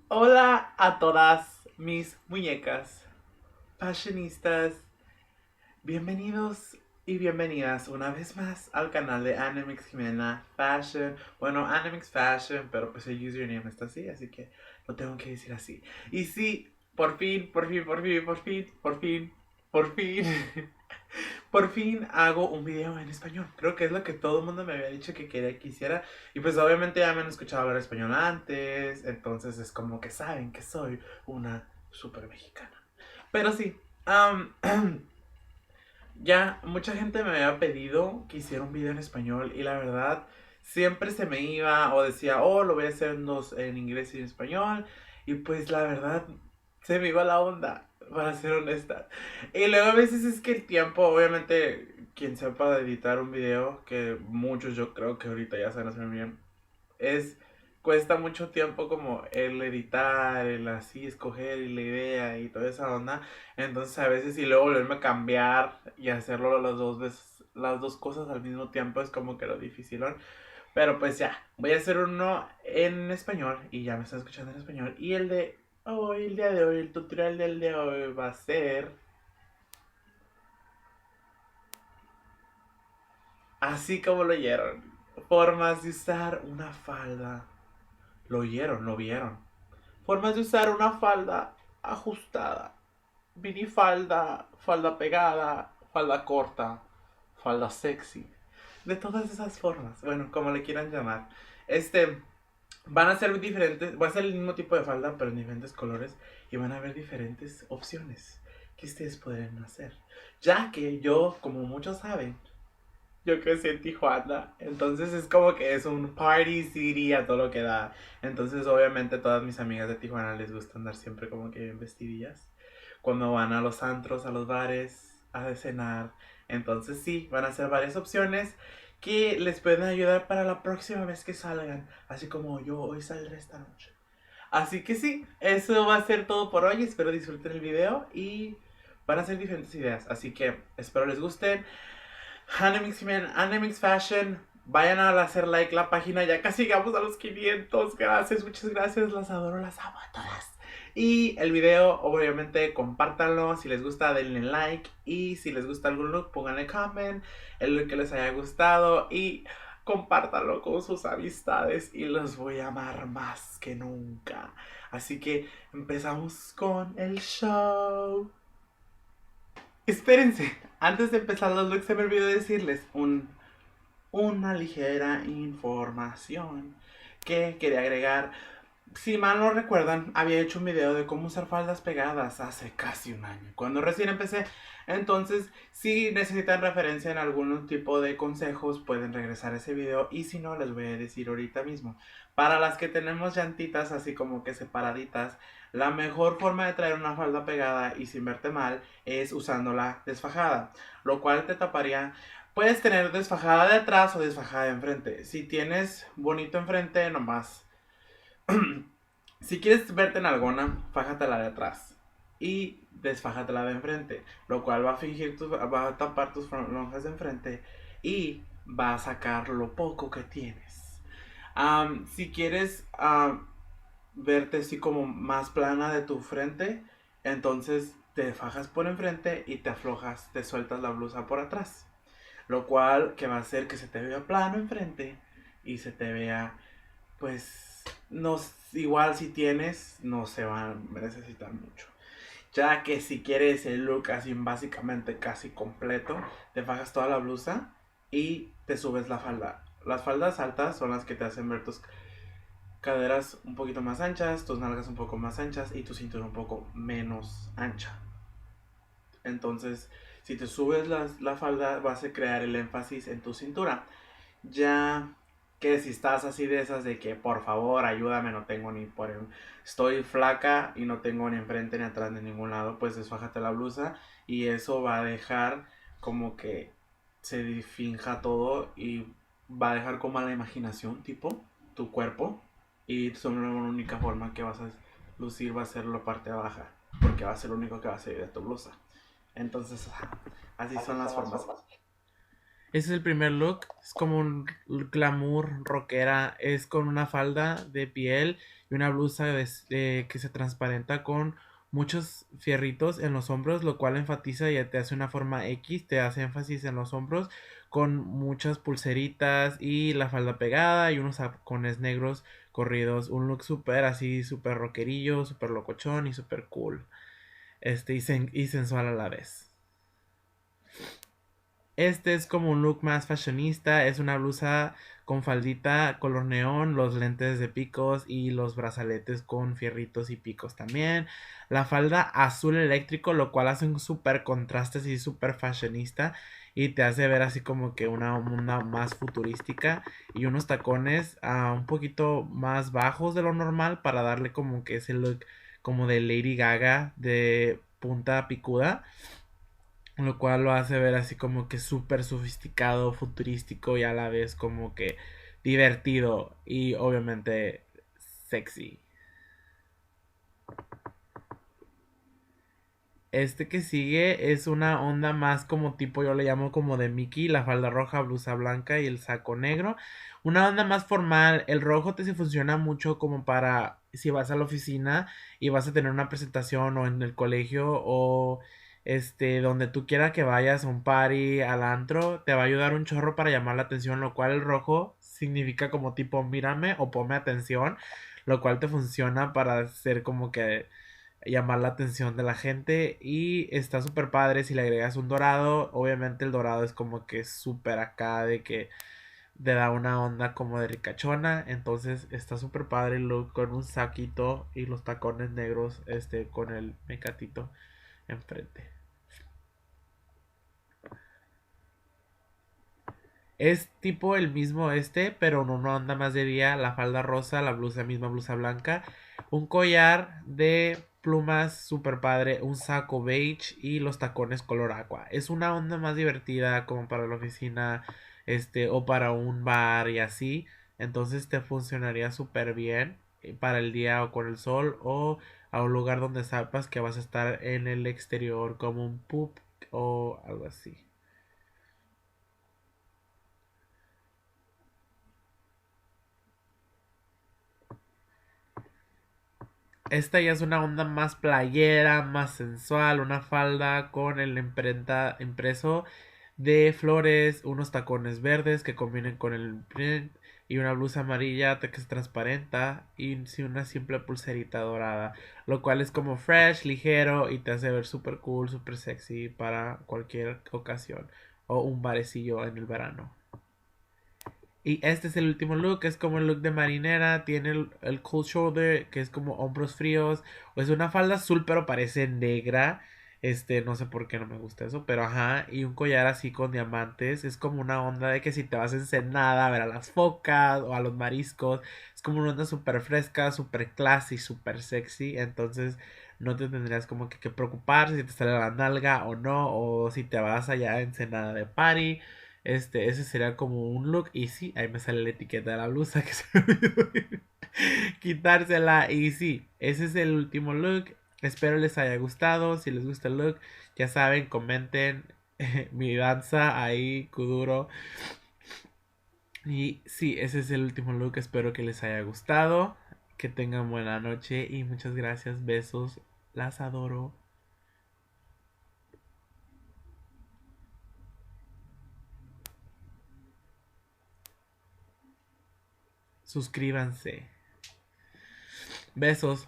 Hola a todas mis muñecas fashionistas. Bienvenidos y bienvenidas una vez más al canal de Animix Jimena Fashion. Bueno, Animix Fashion, pero pues el username está así que lo tengo que decir así. Y sí, por fin, por fin hago un video en español. Creo que es lo que todo el mundo me había dicho que quería que hiciera. Y pues obviamente ya me han escuchado hablar español antes. Entonces es como que saben que soy una super mexicana. Pero sí, am, ya mucha gente me había pedido que hiciera un video en español. Y la verdad, siempre se me iba o decía, oh, lo voy a hacer en inglés y en español. Y pues la verdad, se me iba la onda, para ser honesta. Y luego a veces es que el tiempo, obviamente, quien sepa editar un video, que muchos yo creo que ahorita ya saben hacer bien, es cuesta mucho tiempo como el editar, el así escoger y la idea y toda esa onda. Entonces a veces y luego volverme a cambiar y hacerlo las dos veces, las dos cosas al mismo tiempo es como que lo difícil. Pero pues ya, voy a hacer uno en español y ya me están escuchando en español. Y el de hoy, el día de hoy, el tutorial del de hoy va a ser así como lo oyeron. Formas de usar una falda. Lo oyeron, lo vieron. Formas de usar una falda ajustada. Minifalda, falda pegada, falda corta, falda sexy. De todas esas formas, bueno, como le quieran llamar. Este, van a ser diferentes, va a ser el mismo tipo de falda, pero en diferentes colores. Y van a haber diferentes opciones que ustedes pueden hacer. Ya que yo, como muchos saben, yo crecí en Tijuana, entonces es como que es un party city a todo lo que da. Entonces obviamente todas mis amigas de Tijuana les gusta andar siempre como que bien vestidillas. Cuando van a los antros, a los bares, a cenar. Entonces sí, van a ser varias opciones que les pueden ayudar para la próxima vez que salgan. Así como yo hoy saldré esta noche. Así que sí, eso va a ser todo por hoy. Espero disfruten el video y van a ser diferentes ideas. Así que espero les gusten. Animix Fashion, vayan a hacer like la página, ya casi llegamos a los 500, gracias, muchas gracias, las adoro, las amo a todas. Y el video, obviamente, compártanlo, si les gusta denle like y si les gusta algún look, pónganle comment, el look que les haya gustado y compártanlo con sus amistades y los voy a amar más que nunca. Así que empezamos con el show. Espérense, antes de empezar los looks se me olvidó decirles una ligera información que quería agregar. Si mal no recuerdan, había hecho un video de cómo usar faldas pegadas hace casi un año, cuando recién empecé. Entonces, si necesitan referencia en algún tipo de consejos, pueden regresar a ese video. Y si no, les voy a decir ahorita mismo. Para las que tenemos llantitas así como que separaditas, la mejor forma de traer una falda pegada y sin verte mal es usándola desfajada, lo cual te taparía. Puedes tener desfajada de atrás o desfajada de enfrente. Si tienes bonito enfrente, nomás si quieres verte en alguna, fájatela de atrás y desfájatela de enfrente, lo cual va a tapar tus lonjas de enfrente y va a sacar lo poco que tienes. Si quieres verte así como más plana de tu frente, entonces te fajas por enfrente y te aflojas, te sueltas la blusa por atrás, lo cual que va a hacer que se te vea plano enfrente y se te vea pues no, igual si tienes, no se van a necesitar mucho. Ya que si quieres el look así básicamente casi completo, te fajas toda la blusa y te subes la falda. Las faldas altas son las que te hacen ver tus caderas un poquito más anchas, tus nalgas un poco más anchas y tu cintura un poco menos ancha. Entonces, si te subes la falda, vas a crear el énfasis en tu cintura. Ya que si estás así de esas de que por favor ayúdame, no tengo ni por estoy flaca y no tengo ni enfrente ni atrás ni en ningún lado, pues desfájate la blusa y eso va a dejar como que se finja todo y va a dejar como a la imaginación tipo tu cuerpo y solo la única forma que vas a lucir va a ser la parte baja porque va a ser lo único que va a salir de tu blusa. Entonces así son las formas. Ese es el primer look. Es como un glamour rockera. Es con una falda de piel y una blusa que se transparenta con muchos fierritos en los hombros, lo cual enfatiza y te hace una forma X, te hace énfasis en los hombros con muchas pulseritas y la falda pegada y unos tacones negros corridos. Un look súper así, súper rockerillo, súper locochón y súper cool. Y sensual a la vez. Este es como un look más fashionista, es una blusa con faldita color neón, los lentes de picos y los brazaletes con fierritos y picos también. La falda azul eléctrico, lo cual hace un super contraste así super fashionista y te hace ver así como que una onda más futurística y unos tacones un poquito más bajos de lo normal para darle como que ese look como de Lady Gaga de punta picuda, lo cual lo hace ver así como que súper sofisticado, futurístico y a la vez como que divertido y obviamente sexy. Este que sigue es una onda más como tipo, yo le llamo como de Mickey, la falda roja, blusa blanca y el saco negro. Una onda más formal, el rojo te se funciona mucho como para si vas a la oficina y vas a tener una presentación o en el colegio o donde tú quieras que vayas a un party, al antro, te va a ayudar un chorro para llamar la atención, lo cual el rojo significa como tipo mírame o ponme atención, lo cual te funciona para hacer como que llamar la atención de la gente y está súper padre si le agregas un dorado. Obviamente el dorado es como que súper acá de que te da una onda como de ricachona, entonces está súper padre el look con un saquito y los tacones negros con el mecatito enfrente. Es tipo el mismo pero en una onda más de día, la falda rosa, la blusa misma blusa blanca, un collar de plumas super padre, un saco beige y los tacones color agua. Es una onda más divertida como para la oficina, o para un bar y así. Entonces te funcionaría súper bien para el día o con el sol o a un lugar donde sepas que vas a estar en el exterior como un pub o algo así. Esta ya es una onda más playera, más sensual, una falda con el imprenta impreso de flores, unos tacones verdes que combinen con el print y una blusa amarilla que se transparenta y una simple pulserita dorada, lo cual es como fresh, ligero y te hace ver super cool, super sexy para cualquier ocasión o un barecillo en el verano. Y este es el último look, es como el look de marinera, tiene el cold shoulder, que es como hombros fríos, o es una falda azul pero parece negra, no sé por qué no me gusta eso, pero ajá, y un collar así con diamantes, es como una onda de que si te vas a Ensenada a ver a las focas o a los mariscos, es como una onda súper fresca, súper classy, súper sexy, entonces no te tendrías como que preocupar si te sale la nalga o no, o si te vas allá a Ensenada de party. Ese sería como un look. Y sí, ahí me sale la etiqueta de la blusa que se me olvidó quitársela. Y sí, ese es el último look. Espero les haya gustado. Si les gusta el look, ya saben, comenten mi danza ahí, Kuduro. Y sí, ese es el último look. Espero que les haya gustado. Que tengan buena noche y muchas gracias. Besos. Las adoro. Suscríbanse. Besos.